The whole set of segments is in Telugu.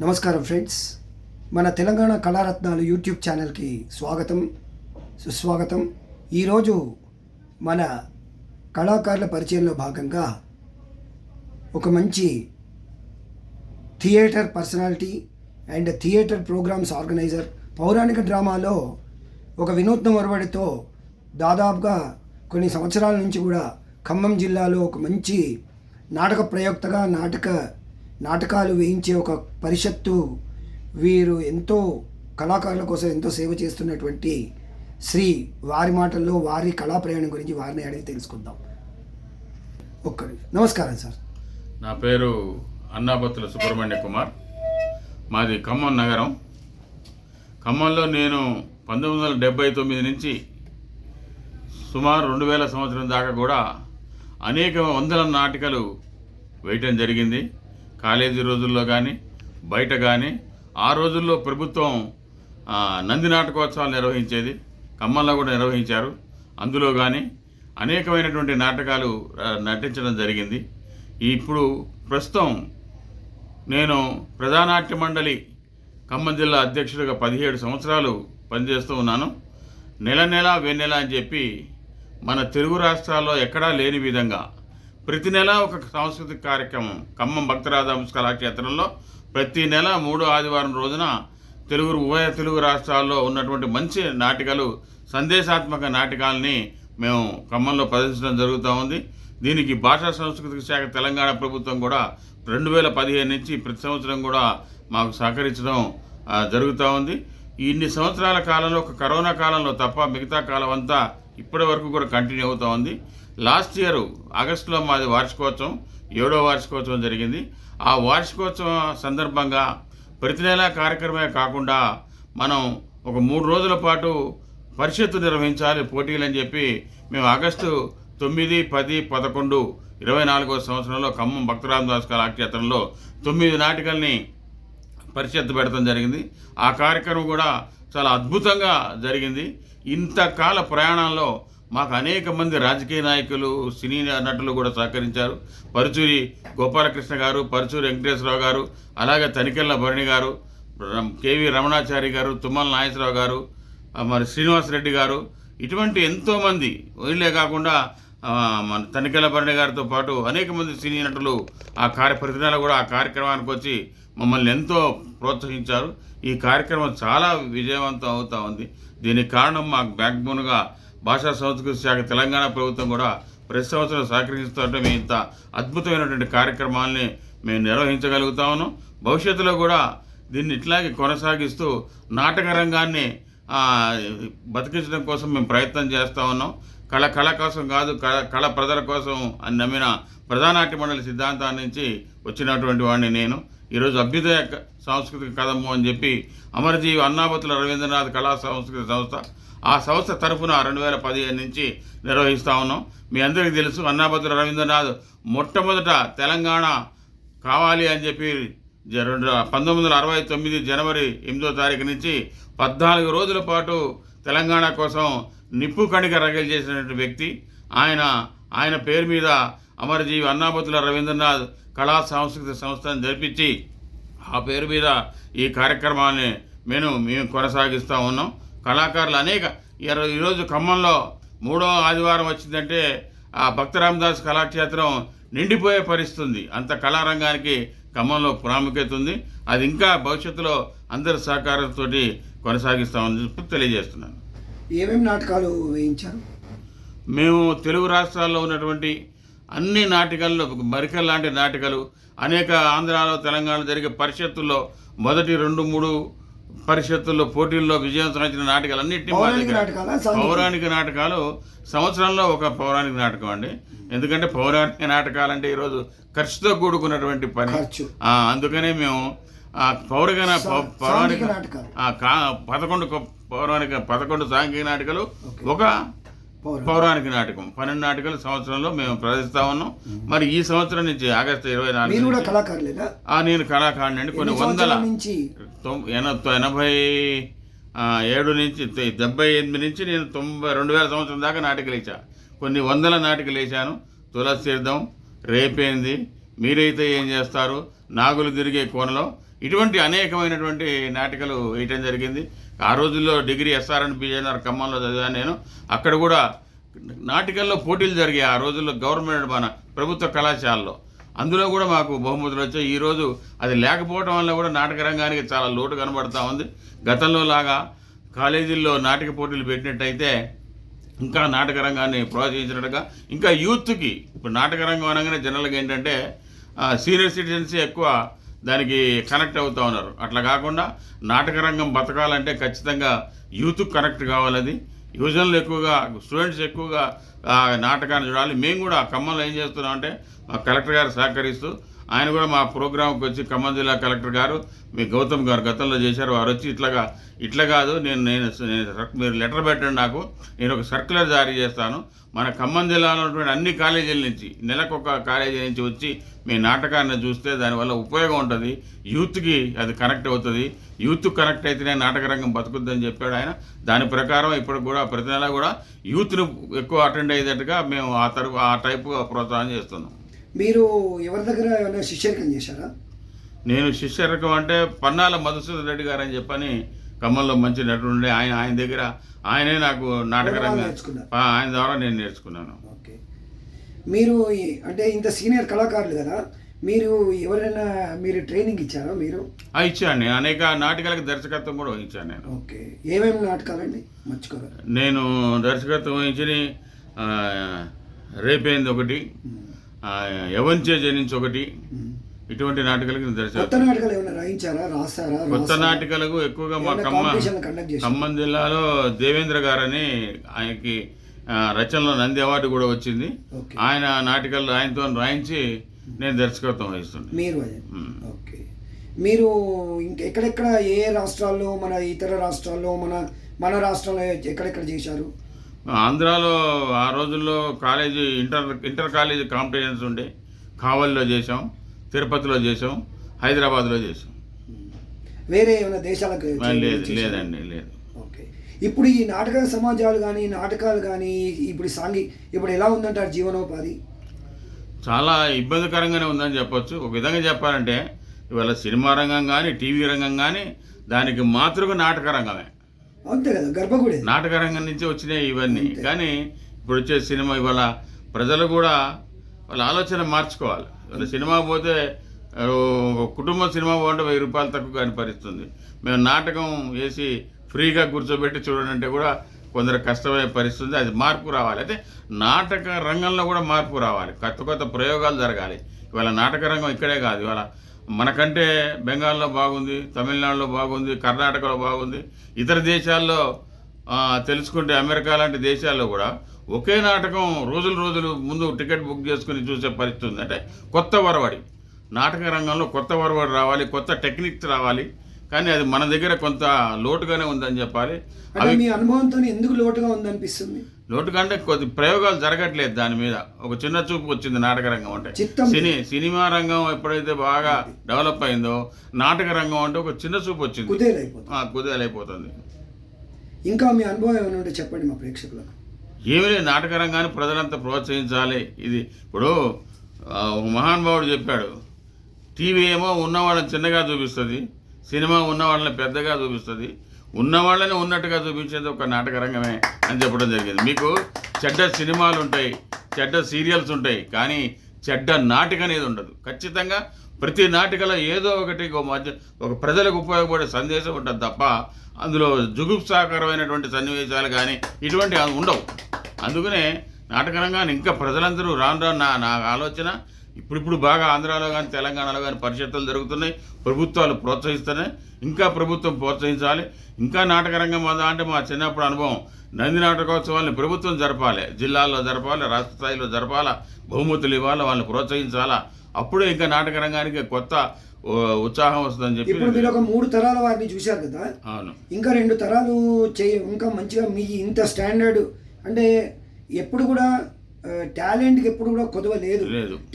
నమస్కారం ఫ్రెండ్స్, మన తెలంగాణ కళారత్నాలు యూట్యూబ్ ఛానల్కి స్వాగతం సుస్వాగతం. ఈరోజు మన కళాకారుల పరిచయంలో భాగంగా ఒక మంచి theatre personality and theatre programmes organiser, పౌరాణిక డ్రామాలో ఒక వినూత్న ఒరవడితో దాదాపుగా కొన్ని సంవత్సరాల నుంచి కూడా ఖమ్మం జిల్లాలో ఒక మంచి నాటక ప్రయోక్తగా నాటకాలు వేయించే ఒక పరిషత్తు, వీరు ఎంతో కళాకారుల కోసం ఎంతో సేవ చేస్తున్నటువంటి శ్రీ వారి మాటల్లో వారి కళా ప్రయాణం గురించి వారిని అడిగి తెలుసుకుందాం. నమస్కారం సార్. నా పేరు అన్నాబత్తుల సుబ్రహ్మణ్య కుమార్. మాది ఖమ్మం నగరం. ఖమ్మంలో నేను 1979 నుంచి సుమారు 2000 సంవత్సరం దాకా కూడా అనేక వందల నాటికలు వేయటం జరిగింది. కాలేజీ రోజుల్లో కానీ బయట కానీ. ఆ రోజుల్లో ప్రభుత్వం నంది నాటకోత్సవాలు నిర్వహించేది, ఖమ్మంలో కూడా నిర్వహించారు. అందులో కానీ అనేకమైనటువంటి నాటకాలు నటించడం జరిగింది. ఇప్పుడు ప్రస్తుతం నేను ప్రజానాట్య మండలి ఖమ్మం జిల్లా అధ్యక్షుడిగా 17 సంవత్సరాలు పనిచేస్తూ ఉన్నాను. నెల వెన్నెల అని చెప్పి మన తెలుగు రాష్ట్రాల్లో ఎక్కడా లేని విధంగా ప్రతి నెల ఒక సాంస్కృతిక కార్యక్రమం ఖమ్మం భక్తరాధాంశ కళాక్షేత్రంలో ప్రతి నెల 3వ ఆదివారం రోజున ఉభయ తెలుగు రాష్ట్రాల్లో ఉన్నటువంటి మంచి నాటికలు, సందేశాత్మక నాటకాలని మేము ఖమ్మంలో ప్రదర్శించడం జరుగుతూ ఉంది. దీనికి భాషా సాంస్కృతిక శాఖ తెలంగాణ ప్రభుత్వం కూడా 2015 నుంచి ప్రతి సంవత్సరం కూడా మాకు సహకరించడం జరుగుతూ ఉంది. ఇన్ని సంవత్సరాల కాలంలో ఒక కరోనా కాలంలో తప్ప మిగతా కాలం అంతా ఇప్పటి వరకు కూడా కంటిన్యూ అవుతూ ఉంది. లాస్ట్ ఇయర్ ఆగస్టులో మాది వార్షికోత్సవం, 7వ వార్షికోత్సవం జరిగింది. ఆ వార్షికోత్సవం సందర్భంగా ప్రతి నెల కార్యక్రమమే కాకుండా మనం ఒక 3 రోజుల పాటు పరిషత్తు నిర్వహించాలి పోటీలు అని చెప్పి మేము ఆగస్టు 9, 10, 11, 24వ సంవత్సరంలో ఖమ్మం భక్తరామదాస్ కళాక్షేత్రంలో 9 నాటికల్ని పరిషత్తు పెడతాం జరిగింది. ఆ కార్యక్రమం కూడా చాలా అద్భుతంగా జరిగింది. ఇంతకాల ప్రయాణంలో మాకు అనేక మంది రాజకీయ నాయకులు, సినీ నటులు కూడా సహకరించారు. పరుచూరి గోపాలకృష్ణ గారు, పరుచూరి వెంకటేశ్వరరావు గారు, అలాగే తనికెళ్ళ భరణి గారు, కేవి రమణాచారి గారు, తుమ్మల నాగేశ్వరరావు గారు, మరి శ్రీనివాసరెడ్డి గారు, ఇటువంటి ఎంతోమంది. వీళ్ళే కాకుండా మన తనికెళ్ళ భరణి గారితో పాటు అనేక మంది సినీ నటులు ప్రతి నెల కూడా ఆ కార్యక్రమానికి వచ్చి మమ్మల్ని ఎంతో ప్రోత్సహించారు. ఈ కార్యక్రమం చాలా విజయవంతం అవుతూ ఉంది. దీనికి కారణం మాకు బ్యాక్బోన్గా భాషా సంస్కృతి శాఖ తెలంగాణ ప్రభుత్వం కూడా ప్రతి సంవత్సరం సహకరిస్తుంటే మేము ఇంత అద్భుతమైనటువంటి కార్యక్రమాలని మేము నిర్వహించగలుగుతా ఉన్నాం. భవిష్యత్తులో కూడా దీన్ని ఇట్లాగే కొనసాగిస్తూ నాటక రంగాన్ని బతికించడం కోసం మేము ప్రయత్నం చేస్తూ ఉన్నాం. కళ కోసం కాదు, కళ ప్రజల కోసం అని నమ్మిన ప్రజానాట్య మండలి సిద్ధాంతాన్ని నుంచి వచ్చినటువంటి వాడిని నేను. ఈరోజు అభ్యుదయ సాంస్కృతిక కదమ్ము అని చెప్పి అమరజీవి అన్నాబత్తుల రవీంద్రనాథ్ కళా సంస్కృతి సంస్థ, ఆ సంస్థ తరఫున 2015 నుంచి నిర్వహిస్తూ ఉన్నాం. మీ అందరికీ తెలుసు, అన్నాబత్తుల రవీంద్రనాథ్ మొట్టమొదట తెలంగాణ కావాలి అని చెప్పి 1969 జనవరి 8వ తారీఖు నుంచి 14 రోజుల పాటు తెలంగాణ కోసం నిప్పు కణిక రగలు చేసినటువంటి వ్యక్తి ఆయన పేరు మీద అమరజీవి అన్నాబత్తుల రవీంద్రనాథ్ కళా సాంస్కృతిక సంస్థను జరిపించి ఆ పేరు మీద ఈ కార్యక్రమాన్ని మేము కొనసాగిస్తూ ఉన్నాం. కళాకారులు అనేక ఈరోజు ఖమ్మంలో 3వ ఆదివారం వచ్చిందంటే ఆ భక్తరామదాస్ కళాక్షేత్రం నిండిపోయే పరిస్థితుంది. అంత కళారంగానికి ఖమ్మంలో ప్రాముఖ్యత ఉంది. అది ఇంకా భవిష్యత్తులో అందరి సహకారంతో కొనసాగిస్తామని తెలియజేస్తున్నాను. ఏమేమి నాటకాలు వేయించారు? మేము తెలుగు రాష్ట్రాల్లో ఉన్నటువంటి అన్ని నాటికల్లో మరికల్ లాంటి నాటికలు, అనేక ఆంధ్రాలో తెలంగాణలో జరిగే పరిషత్తుల్లో మొదటి 2-3 పరిషత్తుల్లో పోటీల్లో విజయం సాధించిన నాటకాలు అన్నింటినీ పౌరాణిక నాటకాలు. సంవత్సరంలో ఒక పౌరాణిక నాటకం అండి. ఎందుకంటే పౌరాణిక నాటకాలంటే ఈరోజు ఖర్చుతో కూడుకున్నటువంటి పని. అందుకనే మేము పౌరాణిక 11 సాంఘిక నాటకాలు, ఒక పౌరాణిక నాటకం, 12 నాటకాలు సంవత్సరంలో మేము ప్రదర్శిస్తా ఉన్నాం. మరి ఈ సంవత్సరం నుంచి ఆగస్టు 24 నేను కళాకారునండి. కొన్ని 187 నుంచి 78 నుంచి నేను 2000 సంవత్సరం దాకా నాటకాలు వేసా. కొన్ని 100 నాటకాలు వేసాను. తులసి తీర్థం, రేపేంది, మీరైతే ఏం చేస్తారు, నాగులు తిరిగే కోనలో, ఇటువంటి అనేకమైనటువంటి నాటికలు వేయటం జరిగింది. ఆ రోజుల్లో డిగ్రీ ఎస్ఆర్ఎన్ పిజేఆర్ ఖమ్మంలో చదివాను నేను. అక్కడ కూడా నాటికల్లో పోటీలు జరిగాయి ఆ రోజుల్లో, గవర్నమెంట్ మన ప్రభుత్వ కళాశాలలో. అందులో కూడా మాకు బహుమతులు వచ్చాయి. ఈరోజు అది లేకపోవడం వల్ల కూడా నాటక రంగానికి చాలా లోటు కనబడుతూ ఉంది. గతంలో లాగా కాలేజీల్లో నాటక పోటీలు పెట్టినట్టయితే ఇంకా నాటక రంగాన్ని ప్రోత్సహించినట్టుగా, ఇంకా యూత్కి ఇప్పుడు నాటక రంగం అనగానే జనరల్గా ఏంటంటే సీనియర్ సిటిజన్స్ ఎక్కువ దానికి కనెక్ట్ అవుతూ ఉన్నారు. అట్లా కాకుండా నాటక రంగం బతకాలంటే ఖచ్చితంగా యూత్కి కనెక్ట్ కావాలి. అది యువజనులు ఎక్కువగా, స్టూడెంట్స్ ఎక్కువగా నాటకాన్ని చూడాలి. మేము కూడా ఖమ్మంలో ఏం చేస్తున్నాం అంటే మా కలెక్టర్ గారు సహకరిస్తూ ఆయన కూడా మా ప్రోగ్రాంకి వచ్చి ఖమ్మం జిల్లా కలెక్టర్ గారు మీ గౌతమ్ గారు గతంలో చేశారు. వారు వచ్చి ఇట్లా కాదు, నేను మీరు లెటర్ పెట్టండి, నాకు నేను ఒక సర్క్యులర్ జారీ చేస్తాను. మన ఖమ్మం జిల్లాలో ఉన్నటువంటి అన్ని కాలేజీల నుంచి నెలకొక కాలేజీ నుంచి వచ్చి మీ నాటకాన్ని చూస్తే దానివల్ల ఉపయోగం ఉంటుంది, యూత్కి అది కనెక్ట్ అవుతుంది, యూత్ కనెక్ట్ అయితేనే నాటక రంగం బతుకుద్దని చెప్పాడు ఆయన. దాని ప్రకారం ఇప్పుడు కూడా ప్రతి నెల కూడా యూత్ను ఎక్కువ అటెండ్ అయ్యేటట్టుగా మేము ఆ టైపుగా ప్రోత్సాహం చేస్తున్నాం. మీరు ఎవరి దగ్గర ఏమైనా శిష్యరికం చేశారా? నేను శిష్యరకం అంటే పన్నాల మధుసూదన్ రెడ్డి గారు అని చెప్పని ఖమ్మంలో మంచి నటుడు ఉండే ఆయన దగ్గర ఆయనే నాకు నాటక రంగం ఆయన ద్వారా నేను నేర్చుకున్నాను. ఓకే. మీరు అంటే ఇంత సీనియర్ కళాకారులు కదా, మీరు ఎవరైనా ట్రైనింగ్ ఇచ్చారా? మీరు ఇచ్చాను. నేను అనేక నాటకాలకు దర్శకత్వం కూడా వహించాను నేను. ఓకే. ఏమేమి నాటకాలండి మర్చిపోరా? నేను దర్శకత్వం వహించిన రేపేంది ఒకటి, యవంచే జనించి ఒకటి, ఇటువంటి నాటకాలకు కొత్త నాటకాలు ఏమైనా రాయించారా, రాసారా? కొత్త నాటకాలకు ఎక్కువగా మా ఖమ్మం జిల్లాలో దేవేంద్ర గారని ఆయనకి రచనలో నంది అవార్డు కూడా వచ్చింది. ఆయన నాటకాలు ఆయనతో రాయించి నేను దర్శకత్వం వహిస్తున్నాను. మీరు ఓకే. మీరు ఎక్కడెక్కడ ఏ రాష్ట్రాల్లో, మన ఇతర రాష్ట్రాల్లో, మన రాష్ట్రంలో ఎక్కడెక్కడ చేశారు? ఆంధ్రాలో ఆ రోజుల్లో కాలేజీ ఇంటర్ కాలేజీ కాంపిటీషన్స్ ఉండే, కావలిలో చేసాం, తిరుపతిలో చేసాం, హైదరాబాద్లో చేసాం. వేరే ఏమైనా దేశాలకు? లేదండి, లేదు. ఓకే. ఇప్పుడు ఈ నాటక సమాజాలు కానీ, నాటకాలు కానీ ఇప్పుడు ఎలా ఉందంటారు జీవనోపాధి? చాలా ఇబ్బందికరంగానే ఉందని చెప్పొచ్చు. ఒక విధంగా చెప్పాలంటే ఇవాళ సినిమా రంగం కానీ, టీవీ రంగం కానీ దానికి మాతృగా నాటక రంగమే. అంతే కదా, గర్భగుడి నాటక రంగం నుంచి వచ్చినాయి ఇవన్నీ. కానీ ఇప్పుడు వచ్చే సినిమా ఇవాళ ప్రజలు కూడా వాళ్ళ ఆలోచన మార్చుకోవాలి. వాళ్ళ సినిమా పోతే కుటుంబ సినిమా పోతే 1000 రూపాయలు తక్కువ కనిపరిస్తుంది. మేము నాటకం వేసి ఫ్రీగా కూర్చోబెట్టి చూడండి కూడా కొందరు కష్టమయ్యే పరిస్థితి. అది మార్పు రావాలి. అయితే నాటక రంగంలో కూడా మార్పు రావాలి, కొత్త ప్రయోగాలు జరగాలి. ఇవాళ నాటక రంగం ఇక్కడే కాదు, ఇవాళ మనకంటే బెంగాల్లో బాగుంది, తమిళనాడులో బాగుంది, కర్ణాటకలో బాగుంది, ఇతర దేశాల్లో తెలుసుకుంటే అమెరికా లాంటి దేశాల్లో కూడా ఒకే నాటకం రోజులు ముందు టికెట్ బుక్ చేసుకుని చూసే పరిస్థితి ఉంది. అంటే కొత్త వరవడి, నాటక రంగంలో కొత్త వరవడి రావాలి, కొత్త టెక్నిక్స్ రావాలి. కానీ అది మన దగ్గర కొంత లోటుగానే ఉందని చెప్పాలి. అవి మీ అనుభవంతో ఎందుకు లోటుగా ఉందనిపిస్తుంది? లోటు కంటే కొద్ది ప్రయోగాలు జరగట్లేదు దాని మీద. ఒక చిన్న చూపు వచ్చింది నాటక రంగం అంటే. సినిమా రంగం ఎప్పుడైతే బాగా డెవలప్ అయిందో నాటక రంగం అంటే ఒక చిన్న చూపు వచ్చింది, కుదేలైపోతుంది. ఇంకా మీ అనుభవం ఏమైనా ఉంటే చెప్పండి మా ప్రేక్షకులకు. ఏమీ లేదు, నాటక రంగాన్ని ప్రజలంతా ప్రోత్సహించాలి. ఇది ఇప్పుడు ఒక మహానుభావుడు చెప్పాడు, టీవీ ఏమో ఉన్నవాళ్ళని చిన్నగా చూపిస్తుంది, సినిమా ఉన్నవాళ్ళని పెద్దగా చూపిస్తుంది, ఉన్నవాళ్ళని ఉన్నట్టుగా చూపించేది ఒక నాటక రంగమే అని చెప్పడం జరిగింది. మీకు చెడ్డ సినిమాలు ఉంటాయి, చెడ్డ సీరియల్స్ ఉంటాయి, కానీ చెడ్డ నాటిక అనేది ఉండదు. ఖచ్చితంగా ప్రతి నాటికలో ఏదో ఒకటి ఒక ప్రజలకు ఉపయోగపడే సందేశం ఉంటుంది తప్ప అందులో జుగుప్సాకరమైనటువంటి సన్నివేశాలు కానీ ఇటువంటి ఉండవు. అందుకనే నాటక రంగాన్ని ఇంకా ప్రజలందరూ రాను నా ఆలోచన ఇప్పుడు బాగా ఆంధ్రాలో కానీ తెలంగాణలో కానీ పరిషత్తులు జరుగుతున్నాయి, ప్రభుత్వాలు ప్రోత్సహిస్తున్నాయి. ఇంకా ప్రభుత్వం ప్రోత్సహించాలి. ఇంకా నాటక రంగం అంటే మా చిన్నప్పుడు అనుభవం, నంది నాటకోత్సవాన్ని ప్రభుత్వం జరపాలి, జిల్లాల్లో జరపాలి, రాష్ట్ర స్థాయిలో జరపాలా, బహుమతులు ఇవ్వాలి, వాళ్ళని ప్రోత్సహించాలా. అప్పుడే ఇంకా నాటక రంగానికి కొత్త ఉత్సాహం వస్తుందని చెప్పి. ఇప్పుడు మీరు ఒక 3 తరాల వారిని చూశారు కదా, అవును, ఇంకా 2 తరాలు ఇంకా మంచిగా మీ ఇంత స్టాండర్డ్ అంటే ఎప్పుడు కూడా టాలెంట్కి ఎప్పుడు కూడా కొదవ లేదు.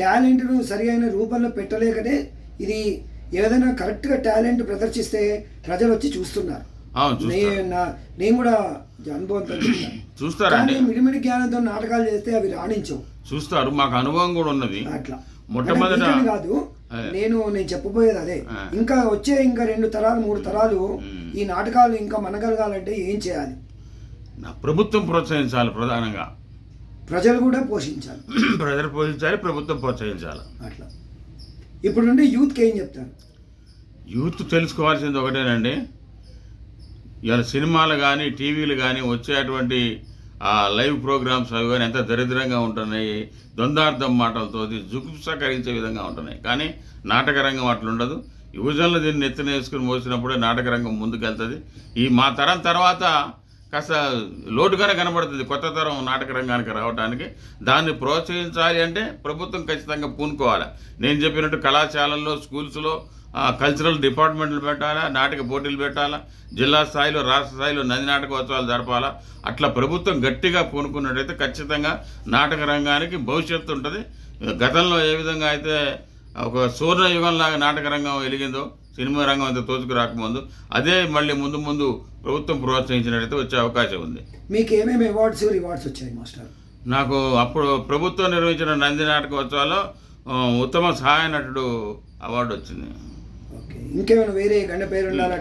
టాలెంట్ను సరి అయిన రూపంలో పెట్టలేకనే ఇది ఏదైనా కరెక్ట్గా టాలెంట్ ప్రదర్శిస్తే ప్రజలు వచ్చి చూస్తున్నారు. నేను కూడా అనుభవంతో చూస్తారా, మిడిమిడి జ్ఞానంతో నాటకాలు చేస్తే అవి రాణించవు. చూస్తారు, మాకు అనుభవం కూడా ఉన్నది. అట్లా మొట్టమొదట కాదు, నేను చెప్పబోయేది అదే. ఇంకా వచ్చే ఇంకా 2 తరాలు 3 తరాలు ఈ నాటకాలు ఇంకా మనగలగాలంటే ఏం చేయాలి? ప్రభుత్వం ప్రోత్సహించాలి, ప్రధానంగా ప్రజలు కూడా పోషించాలి. ప్రజలు పోషించాలి, ప్రభుత్వం ప్రోత్సహించాలి. అట్లా ఇప్పుడు నుండి యూత్కి ఏం చెప్తాను? యూత్ తెలుసుకోవాల్సింది ఒకటేనండి, ఇవాళ సినిమాలు కానీ టీవీలు కానీ వచ్చేటువంటి లైవ్ ప్రోగ్రామ్స్ అవి కానీ ఎంత దరిద్రంగా ఉంటున్నాయి, ద్వంద్వార్థం మాటలతో జుగుప్సకరించే విధంగా ఉంటున్నాయి. కానీ నాటక రంగం అట్లుండదు. యువజనులు దీన్ని ఎత్తున వేసుకుని మోసినప్పుడే నాటక రంగం ముందుకెళ్తుంది. మా తరం తర్వాత కాస్త లోటుగానే కనబడుతుంది కొత్త తరం నాటక రంగానికి రావడానికి. దాన్ని ప్రోత్సహించాలి అంటే ప్రభుత్వం ఖచ్చితంగా పూనుకోవాలి. నేను చెప్పినట్టు కళాశాలల్లో, స్కూల్స్లో కల్చరల్ డిపార్ట్మెంట్లు పెట్టాలా, నాటక పోటీలు పెట్టాలా, జిల్లా స్థాయిలో, రాష్ట్ర స్థాయిలో నంది నాటకోత్సవాలు జరపాలా. అట్లా ప్రభుత్వం గట్టిగా పూనుకున్నట్టయితే ఖచ్చితంగా నాటక రంగానికి భవిష్యత్తు ఉంటుంది. గతంలో ఏ విధంగా అయితే ఒక సువర్ణ యుగంలాగా నాటక రంగం వెలిగిందో, సినిమా రంగం అంతా తోచుకు రాకముందు, అదే మళ్ళీ ముందు ముందు ప్రభుత్వం ప్రోత్సహించినట్టయితే వచ్చే అవకాశం ఉంది. మీకు ఏమేమి రివార్డ్స్ వచ్చాయి మాస్టర్? నాకు అప్పుడు ప్రభుత్వం నిర్వహించిన నంది నాటకోత్సవాల్లో ఉత్తమ సహాయ నటుడు అవార్డు వచ్చింది. ఇంకేమైనా వేరే గంట పేరు ఉండాలి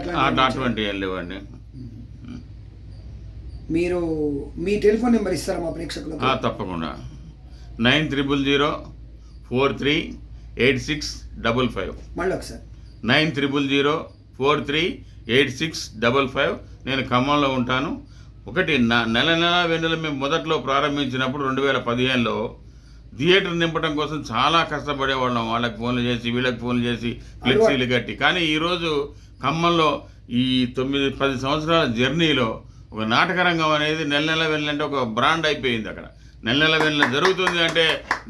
అటువంటి ఏం లేవండి. మీరు మీ టెలిఫోన్ నెంబర్ ఇస్తారా మా ప్రేక్షకులకు? తప్పకుండా. 9000438655. మళ్ళీ ఒకసారి 9000438655. నేను ఖమ్మంలో ఉంటాను. ఒకటి నెల వెన్నెల మేము మొదట్లో ప్రారంభించినప్పుడు 2015లో థియేటర్ నింపడం కోసం చాలా కష్టపడేవాళ్ళం. వాళ్ళకి ఫోన్లు చేసి, వీళ్ళకి ఫోన్లు చేసి, ఫ్లెక్సీలు కట్టి. కానీ ఈరోజు ఖమ్మంలో ఈ 9-10 సంవత్సరాల జర్నీలో ఒక నాటక రంగం అనేది నెల వెళ్ళంటే ఒక బ్రాండ్ అయిపోయింది. అక్కడ నెల వెళ్ళ జరుగుతుంది అంటే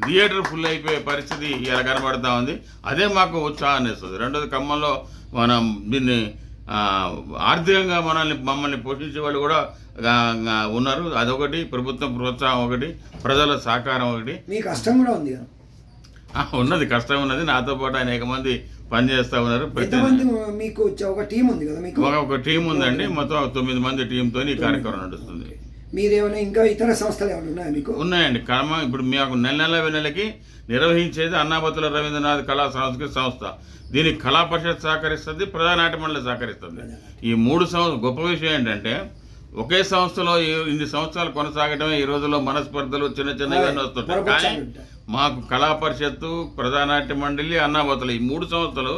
థియేటర్ ఫుల్ అయిపోయే పరిస్థితి ఇలా కనబడతా ఉంది. అదే మాకు ఉత్సాహాన్ని ఇస్తుంది. రెండోది, ఖమ్మంలో మనం దీన్ని ఆర్థికంగా మమ్మల్ని పోషించే వాళ్ళు కూడా ఉన్నారు. అదొకటి, ప్రభుత్వం ప్రోత్సాహం ఒకటి, ప్రజల సహకారం ఒకటి. మీ కష్టం కూడా ఉంది కదా? ఉన్నది, కష్టం ఉన్నది. నాతో పాటు అనేక మంది పనిచేస్తూ ఉన్నారు. మీకు ఒక టీం ఉంది కదా? మీకు ఒక టీం ఉందండి. మొత్తం 9 మంది టీంతో ఈ కార్యక్రమం నడుస్తుంది. మీరేమైనా ఇంకా ఇతర సంస్థలు ఏమైనా ఉన్నాయా మీకు? ఉన్నాయండి. ఇప్పుడు మాకు నెల వెన్నెలకి నిర్వహించేది అన్నాబత్తుల రవీంద్రనాథ్ కళా సాంస్కృతిక సంస్థ. దీనికి కళా పరిషత్ సహకరిస్తుంది, ప్రజానాట్య మండలి సహకరిస్తుంది. ఈ 3 సంస్థ గొప్ప విషయం ఏంటంటే, ఒకే సంస్థలో ఇన్ని సంవత్సరాలు కొనసాగటమే ఈ రోజుల్లో మనస్పర్ధలు చిన్నగా వస్తుంటాయి. కానీ మాకు కళా పరిషత్తు, ప్రజానాట్య మండలి, అన్నాబత్తుల ఈ 3 సంస్థలు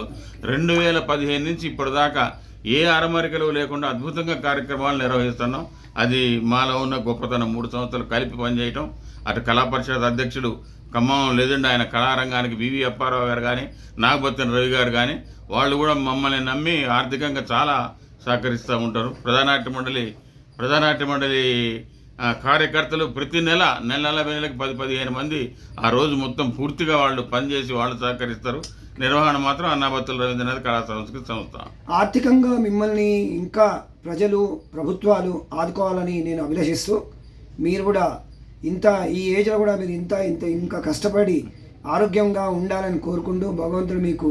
2015 నుంచి ఇప్పటిదాకా ఏ అరమరికలు లేకుండా అద్భుతంగా కార్యక్రమాలు నిర్వహిస్తున్నాం. అది మాలో ఉన్న గొప్పతనం. 3 సంవత్సరాలు కలిపి పనిచేయటం. అటు కళా పరిషత్ అధ్యక్షుడు ఖమ్మం లెజెండ్ ఆయన కళారంగానికి వివి అప్పారావు గారు కానీ, నాగబత్తిన రవి గారు కానీ, వాళ్ళు కూడా మమ్మల్ని నమ్మి ఆర్థికంగా చాలా సహకరిస్తూ ఉంటారు. ప్రజానాట్య మండలి కార్యకర్తలు ప్రతి నెల వెన్నెలకి 10-15 మంది ఆ రోజు మొత్తం పూర్తిగా వాళ్ళు పనిచేసి వాళ్ళు సహకరిస్తారు. నిర్వహణ మాత్రం అన్నాబత్తుల రవీంద్రనాథ్ కళా సంస్కృతి సంస్థ. ఆర్థికంగా మిమ్మల్ని ఇంకా ప్రజలు, ప్రభుత్వాలు ఆదుకోవాలని నేను అభిలషిస్తూ, మీరు కూడా ఈ ఏజ్లో కూడా మీరు ఇంకా కష్టపడి ఆరోగ్యంగా ఉండాలని కోరుకుంటూ, భగవంతుడు మీకు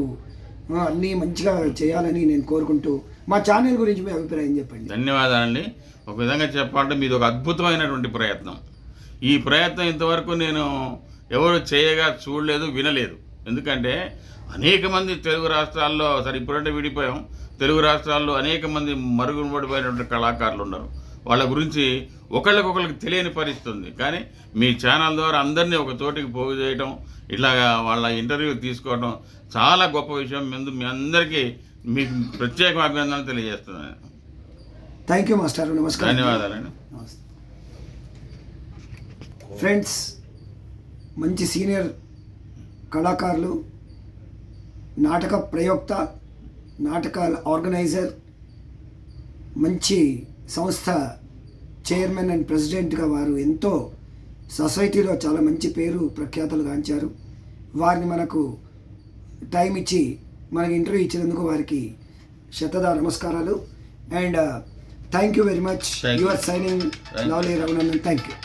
అన్నీ మంచిగా చేయాలని నేను కోరుకుంటూ, మా ఛానల్ గురించి మీ అభిప్రాయం చెప్పండి. ధన్యవాదాలండి. ఒక విధంగా చెప్పాలంటే మీది ఒక అద్భుతమైనటువంటి ప్రయత్నం. ఈ ప్రయత్నం ఇంతవరకు నేను ఎవరు చేయగా చూడలేదు, వినలేదు. ఎందుకంటే అనేక మంది తెలుగు రాష్ట్రాల్లో, సరే ఇప్పుడంటే విడిపోయాం, తెలుగు రాష్ట్రాల్లో అనేక మంది మరుగుపడిపోయినటువంటి కళాకారులు ఉన్నారు. వాళ్ళ గురించి ఒకళ్ళకొకళ్ళకి తెలియని పరిస్థితి ఉంది. కానీ మీ ఛానల్ ద్వారా అందరినీ ఒక చోటికి పోగు చేయడం, ఇట్లాగా వాళ్ళ ఇంటర్వ్యూ తీసుకోవడం చాలా గొప్ప విషయం. మీ అందరికీ మీకు ప్రత్యేక అభినందనలు తెలియజేస్తున్నాను. Thank you master. నమస్కారం. ధన్యవాదాలండి. ఫ్రెండ్స్, మంచి సీనియర్ కళాకారులు, నాటక ప్రయోక్త, నాటకాల ఆర్గనైజర్, మంచి సంస్థ చైర్మన్ అండ్ ప్రెసిడెంట్గా వారు ఎంతో సొసైటీలో చాలా మంచి పేరు ప్రఖ్యాతలు గాంచారు. వారిని మనకు టైం ఇచ్చి మనకి ఇంటర్వ్యూ ఇచ్చినందుకు వారికి శతదా నమస్కారాలు. And thank you very much. You are signing lovely Raghunandan. Thank you.